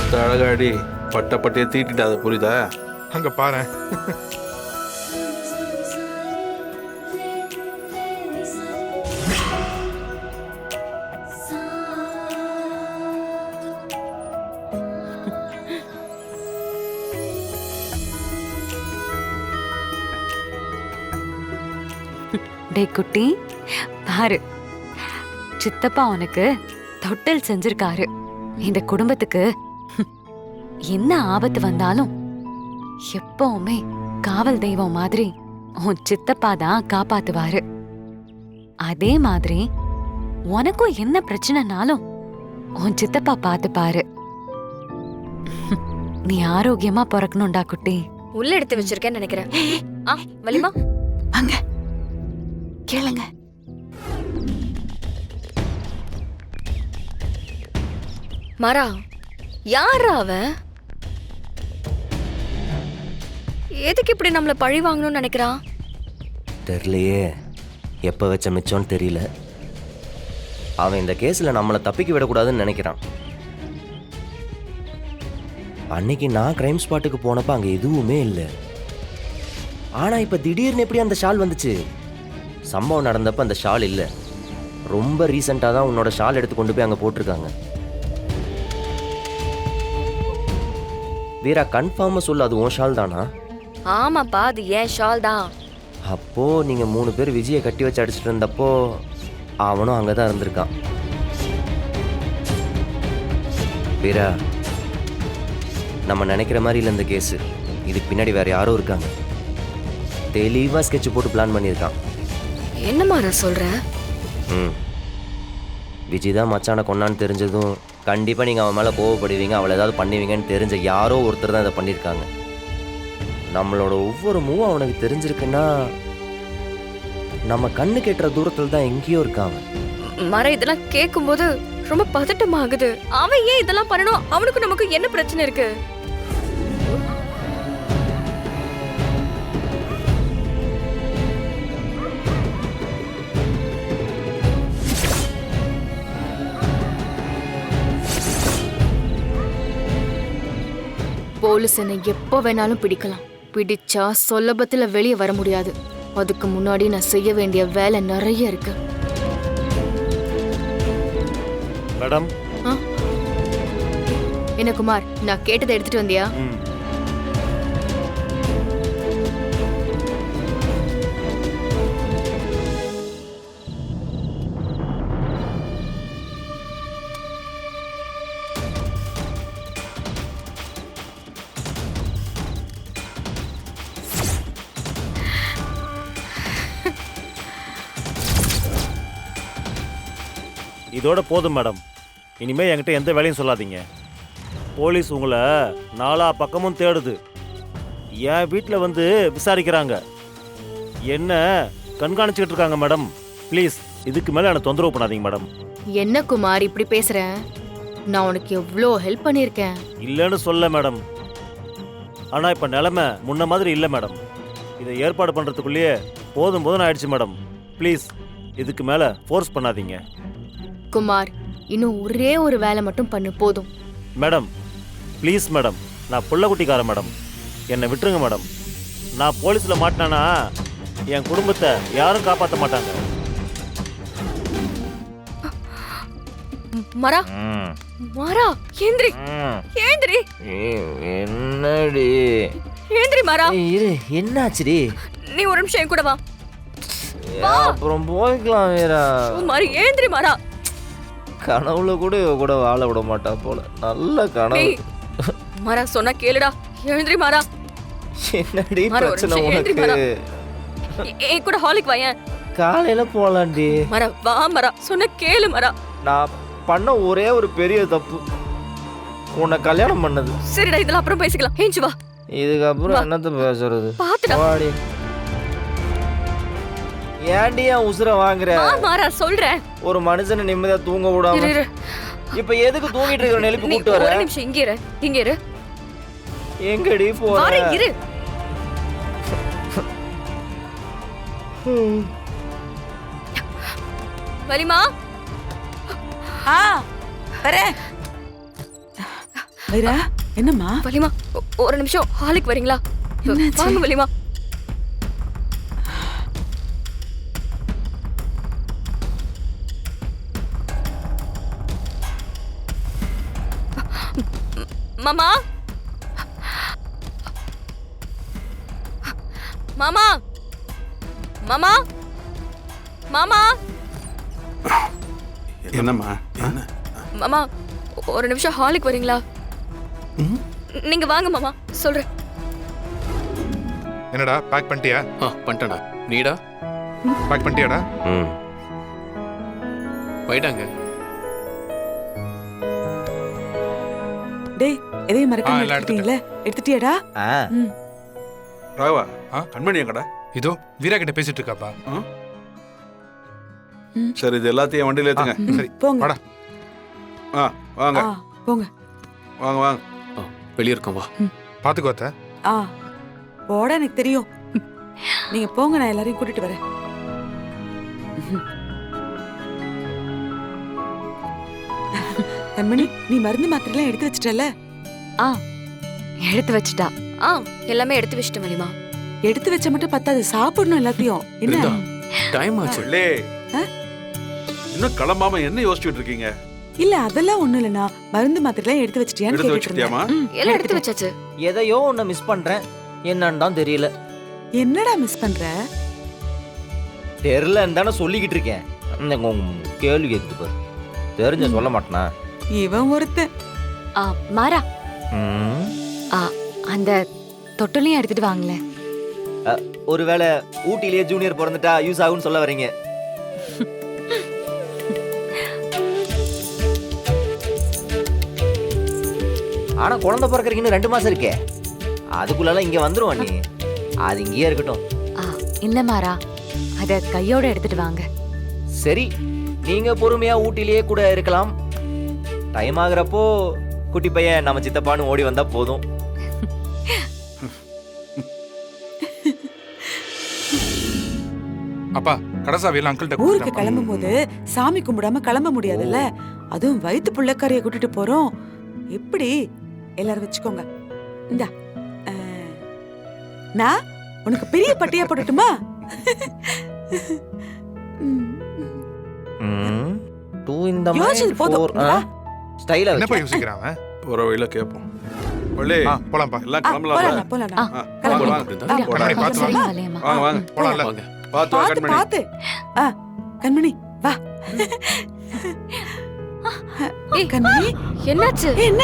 பார்த்து அழகாடி பட்டையை தீட்டிட்டாத, புரியுதா? அங்க பாரு. டே குட்டி, பாரு, சித்தப்பா உனக்கு தொட்டில் செஞ்சிருக்காரு. இந்த குடும்பத்துக்கு என்ன ஆபத்து வந்தாலும் எப்பவுமே காவல் தெய்வம் மாதிரி உன் சித்தப்பா தான் காப்பாத்துவாரு. அதே மாதிரி உனக்கும் என்ன பிரச்சனைனாலும் உன் சித்தப்பா பாத்துப்பாரு. நீ ஆரோக்கியமா பிறக்கணும்டா குட்டி. உள்ள எடுத்து வச்சிருக்கேன்னு நினைக்கிறேன். வலிமா அங்க கேளுங்க. மாறா, யாரா அவ? எதுக்கு இப்படி நம்மள பழி வாங்கணும்னு நினைக்கிறான்? தெரியலையே, எப்போ வச்ச மிச்சம்னு தெரியல. அவன் இந்த கேஸில் நம்மளை தப்பிக்க விடக்கூடாதுன்னு நினைக்கிறான். அன்னைக்கு நான் கிரைம் ஸ்பாட்டுக்கு போனப்போ அங்கே எதுவுமே இல்லை. ஆனால் இப்போ திடீர்னு எப்படி அந்த ஷால் வந்துச்சு? சம்பவம் நடந்தப்போ அந்த ஷால் இல்லை. ரொம்ப ரீசெண்டாக தான் உன்னோட ஷால் எடுத்து கொண்டு போய் அங்கே போட்டிருக்காங்க. வீரா, கன்ஃபார்மாக சொல்லு, அது உன் ஷால் தானா? ஆமாப்பா, அது ஏன் ஷால் தான். அப்போது நீங்கள் 3 பேர் விஜயை கட்டி வச்சு அடிச்சிட்டு இருந்தப்போ அவனும் அங்கே தான் இருந்திருக்கான். வீரா, நம்ம நினைக்கிற மாதிரி இல்லை இந்த கேஸு. இதுக்கு பின்னாடி வேறு யாரோ இருக்காங்க. தெளிவாக ஸ்கெட்ச் போட்டு பிளான் பண்ணியிருக்கான். என்ன மாறா சொல்ற? விஜய் தான் மச்சானை கொண்டான்னு தெரிஞ்சதும் கண்டிப்பாக நீங்கள் அவன் மேலே கோவப்படுவீங்க, அவளை ஏதாவது பண்ணுவீங்கன்னு தெரிஞ்ச யாரோ ஒருத்தர் தான் இதை பண்ணியிருக்காங்க. நம்மளோட ஒவ்வொரு மூவும் அவனுக்கு தெரிஞ்சிருக்குன்னா நம்ம கண்ணு கேட்டுற தூரத்தில் தான் எங்கேயோ இருக்காங்க. மாறா, இதெல்லாம் கேட்கும்போது ரொம்ப பதட்டமாகுது. அவன் ஏன் இதெல்லாம் பண்ணணும்? அவனுக்கு நமக்கு என்ன பிரச்சனை இருக்கு? போலீஸ் என்னை எப்போ வேணாலும் பிடிக்கலாம். பிடிச்சா சுலபத்துல வெளியே வர முடியாது. அதுக்கு முன்னாடி நான் செய்ய வேண்டிய வேலை நிறைய இருக்கு. மேடம். என்ன குமார், நான் கேட்டதை எடுத்துட்டு வந்தியா? இதோட போதும் மேடம். இனிமே என்கிட்ட எந்த வேலையும் சொல்லாதீங்க. போலீஸ் உங்களை 4 பக்கமும் தேடுது. என் வீட்டில் வந்து விசாரிக்கிறாங்க. என்ன கண்காணிச்சுக்கிட்டு இருக்காங்க மேடம். ப்ளீஸ் இதுக்கு மேலே எனக்கு தொந்தரவு பண்ணாதீங்க மேடம். என்ன குமார் இப்படி பேசுற? நான் உனக்கு எவ்வளோ ஹெல்ப் பண்ணியிருக்கேன். இல்லைன்னு சொல்ல மேடம். ஆனால் இப்போ நிலைமை முன்ன மாதிரி இல்லை மேடம். இதை ஏற்பாடு பண்ணுறதுக்குள்ளேயே போதும் ஆயிடுச்சு மேடம். ப்ளீஸ் இதுக்கு மேலே ஃபோர்ஸ் பண்ணாதீங்க. குமார், இன்னும் ஒரே ஒரு வேலை மட்டும் பண்ணு, போதும். மேடம் ப்ளீஸ் மேடம், நான் புள்ளக்குட்டிக்காரன் மேடம், என்னை விட்டுருங்க மேடம். நான் போலீஸில் மாட்டினானா என் குடும்பத்தை யாரும் காப்பாற்ற மாட்டாங்க. மாறா, மாறா, ஏந்திரி, ஏந்திரி. என்னடி? ஏந்திரி மாறா. இரு, என்னாச்சுடி? நீ ஒரு நிமிஷம் என் கூட வா. அப்புறம் போய்க்கலாம் வீரா. மாறி ஏந்திரி மாறா. கனவுல கூட வாழ விட மாட்டா போல. நல்ல கனவு. மாறா, சொன்னா கேளுடா. எழுந்திரி மாறா. என்னடி பிரச்சனை உனக்கு? என் கூட ஹாலிக் வாயேன். காலையில போலாண்டி. மாறா வா மாறா, சொன்ன கேளு மாறா. நான் பண்ண ஒரே ஒரு பெரிய தப்பு உன்னை கல்யாணம் பண்ணது. சரிடா, இதெல்லாம் அப்புறம் பேசிக்கலாம். ஏஞ்சி வா. இதுக்கப்புறம் என்னத்த பேசுறது? பாத்துடா. ஏன்டி என் உசுர வாங்குற? மாறா சொல்றேன். ஒரு மனுஷனை நிம்மதியா தூங்க விடாம இப்ப எதுக்கு தூங்கிட்டு இருக்கிற நெலுப்பி கூட்டு வர? ஒரு நிமிஷம் இங்க இரு, இங்க இரு. எங்கடி போற? வர இரு. வலிமா. வரேன். வைரா என்னம்மா வலிமா ஒரு நிமிஷம் ஹாலுக்கு வரீங்களா? என்னாச்சு? வாங்க வலிமா. மாமா மாமா மாமா மாமா என்னம்மா என்ன மாமா ஒரு நிமிஷம் ஹாலுக்கு வரீங்களா? நீங்க வாங்க மாமா, சொல்றேன். என்னடா பேக் பண்ணிட்டியா? பண்ணிட்டேன்டா. நீடா பேக் பண்ணிட்டியாடா? ம் போயிட்டாங்க. டேய் எதையும் மறக்காம எல்லாம் எடுத்துட்டீங்களே? எடுத்துட்டியாடா? ஆ ம். ராகவா ஆ? கண்மணி எங்கடா? இதோ வீரா கிட்ட பேசிட்டு இருக்காப்பா. சரி இது எல்லாத்தையும் வண்டியில ஏத்துங்க. சரி போங்க. வாடா. வாங்க ஆ, போங்க. வாங்க வாங்க. வெளியே இருக்கோம், வா. பாத்துக்கோ அத்தை. ஆ போட எனக்கு தெரியும். நீங்க போங்க, நான் எல்லாரையும் கூட்டிட்டு வரேன். கண்மணி, நீ மருந்து மாத்திரைலாம் எடுத்து வச்சிட்டல? ஆ எடுத்து வச்சுட்டா. எல்லாமே எடுத்து வச்சிட்டேன் வலிமா. எடுத்து வச்ச மட்டும் பத்தாது, சாப்பிடணும் எல்லாத்தையும். என்ன? இருந்தா டைம் ஆச்சு. வள்ளி, இன்னும் கிளம்பாம என்ன யோசிச்சுட்டு இருக்கீங்க? இல்ல அதெல்லாம் ஒண்ணு இல்லனா, மருந்து மாத்திரைலாம் எடுத்து வச்சிட்டியான்னு எடுத்து கேட்டுட்டு இருந்தேன். வச்சுட்டியாமா? எல்லாம் எடுத்து வச்சாச்சு. எதையோ ஒன்று மிஸ் பண்ணுறேன், என்னன்னு தான் தெரியல. என்னடா மிஸ் பண்ற? தெரிலன்னு தானே சொல்லிக்கிட்டு இருக்கேன். இந்த கேள்வி கேட்குது பாரு, தெரிஞ்ச சொல்ல மாட்டேனா? இவன் ஒருத்தன். மாறா ம். அந்த தொட்டிலையும் எடுத்துட்டு வாங்களேன். ஒருவேளை ஊட்டிலேயே ஜூனியர் பிறந்துட்டா யூஸ் ஆகும்னு சொல்ல வரீங்க? ஆனா குழந்தை பிறக்கறதுக்கு இன்னும் 2 மாசம் இருக்கே, அதுக்குள்ள இங்க வந்துரும் நீ. அது இங்கேயே இருக்கட்டும். இல்ல மாறா, அத கையோட எடுத்துட்டு வாங்க. சரி, நீங்க பொறுமையா ஊட்டிலேயே கூட இருக்கலாம். டைம் ஆகுறப்போ குட்டி பையன் நம்ம சித்தப்பான்னு ஓடி வந்தா போதும். அப்பா கடைசாவியெல்லாம் அங்கிள்கிட்ட ஊருக்கு கொடுத்துட்டேன்ப்பா. கிளம்பும் போது சாமி கும்பிடாம கிளம்ப முடியாதுல்ல, அதுவும் வயித்து புள்ளக்காரிய கூட்டிட்டு போறோம். எப்படி எல்லாரும் வச்சுக்கோங்க. இந்தா, நான் உனக்கு பெரிய பட்டியா போடட்டுமா? டூ இந்த யோசிச்சது போதும். ஸ்டைலா என்னப்பா யோசிக்கிறான் அவன்? ஒரு வழியில கேட்போம். வள்ளி, போலாம்ப்பா. எல்லாம் ஆ, கிளம்பலாம். போலாம், போலாம். கிளம்பு, வாங்க. அப்படிதான். இரு, போடா. பார்த்து சரிங்க வாங்க. வலியம்மா. வாங்க வாங்க. போலாம்ல. வாங்க. பார்த்து வா பாத்து கண்மணி. பாத்து. கண்மணி வா. ஏய், கண்மணி என்னாச்சு? என்ன?